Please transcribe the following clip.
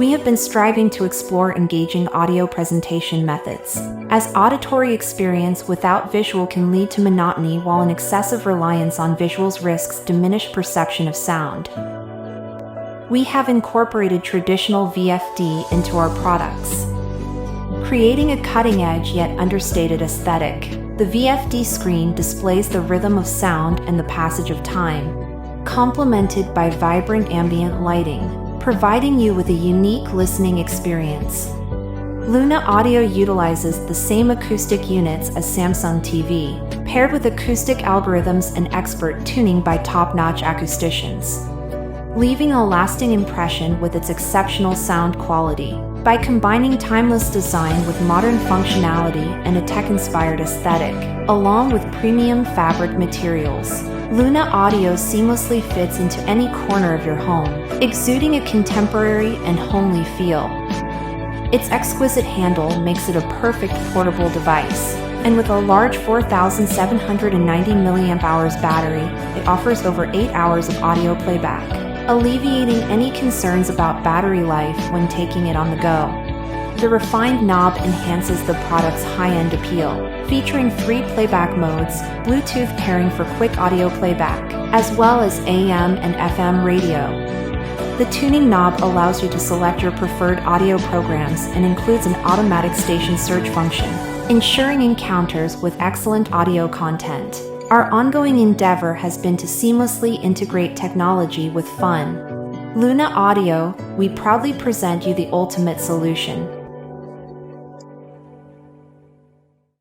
We have been striving to explore engaging audio presentation methods, as auditory experience without visual can lead to monotony, while an excessive reliance on visuals risks diminished perception of sound. We have incorporated traditional VFD into our products, creating a cutting-edge yet understated aesthetic. The VFD screen displays the rhythm of sound and the passage of time, complemented by vibrant ambient lighting, providing you with a unique listening experience. Luna Audio utilizes the same acoustic units as Samsung TV, paired with acoustic algorithms and expert tuning by top-notch acousticians, leaving a lasting impression with its exceptional sound quality. By combining timeless design with modern functionality and a tech-inspired aesthetic, along with premium fabric materials, Luna Audio seamlessly fits into any corner of your home, exuding a contemporary and homely feel. Its exquisite handle makes it a perfect portable device, and with a large 4,790 mAh battery, it offers over 8 hours of audio playback, alleviating any concerns about battery life when taking it on the go. The refined knob enhances the product's high-end appeal, featuring 3 playback modes, Bluetooth pairing for quick audio playback, as well as AM and FM radio. The tuning knob allows you to select your preferred audio programs and includes an automatic station search function, ensuring encounters with excellent audio content. Our ongoing endeavor has been to seamlessly integrate technology with fun. Luna Audio, we proudly present you the ultimate solution.